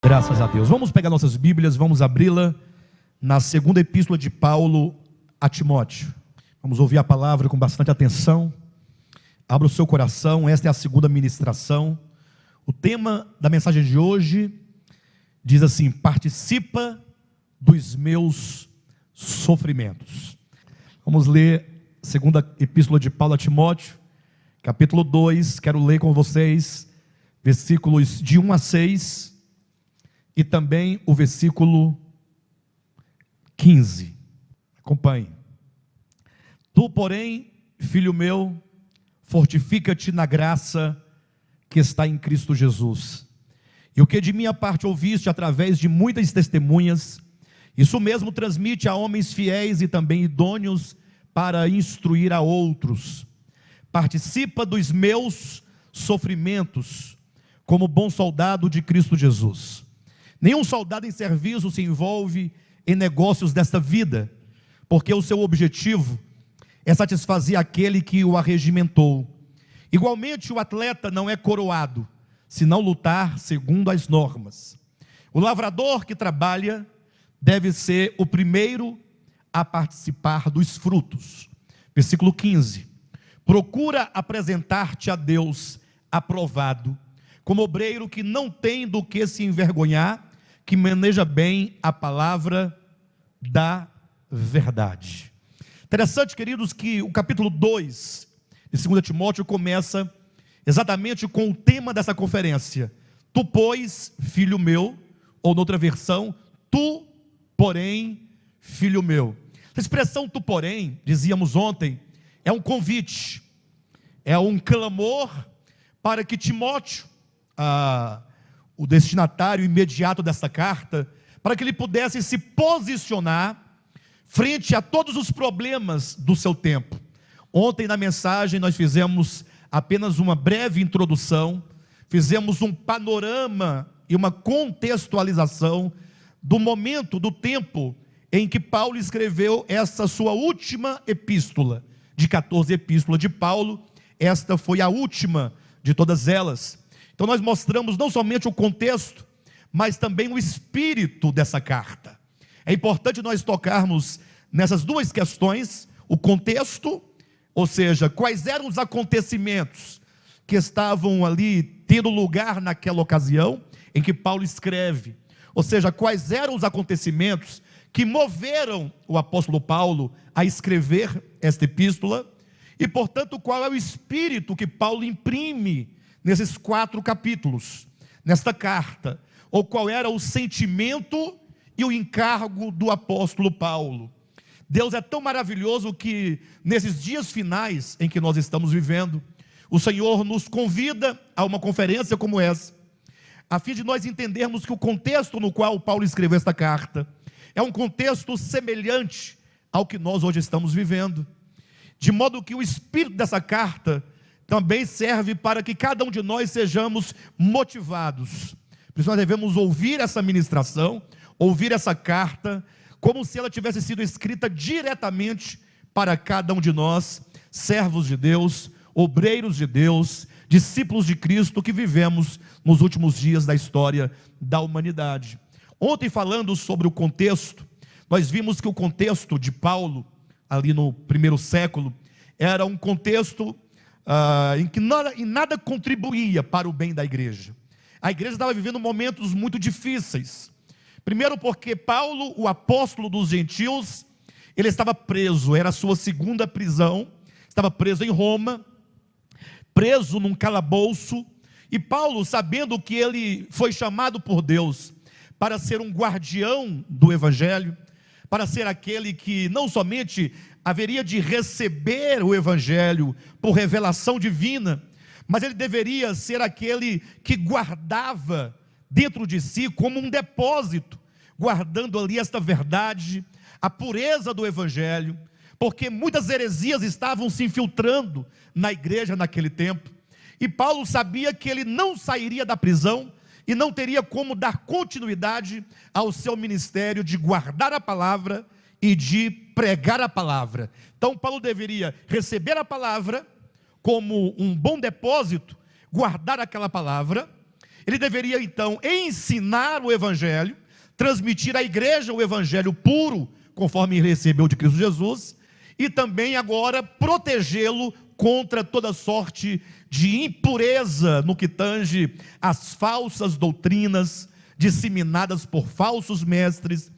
Graças a Deus. Vamos pegar nossas Bíblias, vamos abri-la na segunda epístola de Paulo a Timóteo. Vamos ouvir a palavra com bastante atenção. Abra o seu coração, esta é a segunda ministração. O tema da mensagem de hoje diz assim: participa dos meus sofrimentos. Vamos ler a segunda epístola de Paulo a Timóteo, capítulo 2, quero ler com vocês versículos de 1 a 6 e também o versículo 15. Acompanhe. Tu, porém, filho meu, fortifica-te na graça que está em Cristo Jesus. E o que de minha parte ouviste através de muitas testemunhas, isso mesmo transmite a homens fiéis e também idôneos para instruir a outros. Participa dos meus sofrimentos, como bom soldado de Cristo Jesus. Nenhum soldado em serviço se envolve em negócios desta vida, porque o seu objetivo é satisfazer aquele que o arregimentou. Igualmente, o atleta não é coroado, senão lutar segundo as normas. O lavrador que trabalha deve ser o primeiro a participar dos frutos. Versículo 15. Procura apresentar-te a Deus aprovado, como obreiro que não tem do que se envergonhar, que maneja bem a palavra da verdade. Interessante, queridos, que o capítulo 2 de 2 Timóteo começa exatamente com o tema dessa conferência. Tu, pois, filho meu, ou noutra versão, tu, porém, filho meu. Essa expressão tu, porém, dizíamos ontem, é um convite, é um clamor para que Timóteo, o destinatário imediato dessa carta, para que ele pudesse se posicionar frente a todos os problemas do seu tempo. Ontem na mensagem nós fizemos apenas uma breve introdução, fizemos um panorama e uma contextualização do momento, do tempo em que Paulo escreveu essa sua última epístola. De 14 epístolas de Paulo, esta foi a última de todas elas. Então nós mostramos não somente o contexto, mas também o espírito dessa carta. É importante nós tocarmos nessas duas questões: o contexto, ou seja, quais eram os acontecimentos que estavam ali tendo lugar naquela ocasião em que Paulo escreve, ou seja, quais eram os acontecimentos que moveram o apóstolo Paulo a escrever esta epístola, e portanto qual é o espírito que Paulo imprime nesses 4 capítulos, nesta carta, ou qual era o sentimento e o encargo do apóstolo Paulo. Deus é tão maravilhoso que nesses dias finais em que nós estamos vivendo, o Senhor nos convida a uma conferência como essa, a fim de nós entendermos que o contexto no qual Paulo escreveu esta carta é um contexto semelhante ao que nós hoje estamos vivendo, de modo que o espírito dessa carta também serve para que cada um de nós sejamos motivados. Por isso nós devemos ouvir essa ministração, ouvir essa carta, como se ela tivesse sido escrita diretamente para cada um de nós, servos de Deus, obreiros de Deus, discípulos de Cristo, que vivemos nos últimos dias da história da humanidade. Ontem, falando sobre o contexto, nós vimos que o contexto de Paulo, ali no primeiro século, era um contexto em que nada contribuía para o bem da igreja. A igreja estava vivendo momentos muito difíceis. Primeiro porque Paulo, o apóstolo dos gentios, ele estava preso, era a sua segunda prisão, estava preso em Roma, preso num calabouço, e Paulo, sabendo que ele foi chamado por Deus para ser um guardião do evangelho, para ser aquele que não somente haveria de receber o evangelho por revelação divina, mas ele deveria ser aquele que guardava dentro de si como um depósito, guardando ali esta verdade, a pureza do evangelho, porque muitas heresias estavam se infiltrando na igreja naquele tempo, e Paulo sabia que ele não sairia da prisão e não teria como dar continuidade ao seu ministério de guardar a palavra e de pregar a palavra. Então Paulo deveria receber a palavra como um bom depósito, guardar aquela palavra, Ele deveria então ensinar o evangelho, transmitir à igreja o evangelho puro, conforme ele recebeu de Cristo Jesus, e também agora protegê-lo contra toda sorte de impureza no que tange às falsas doutrinas disseminadas por falsos mestres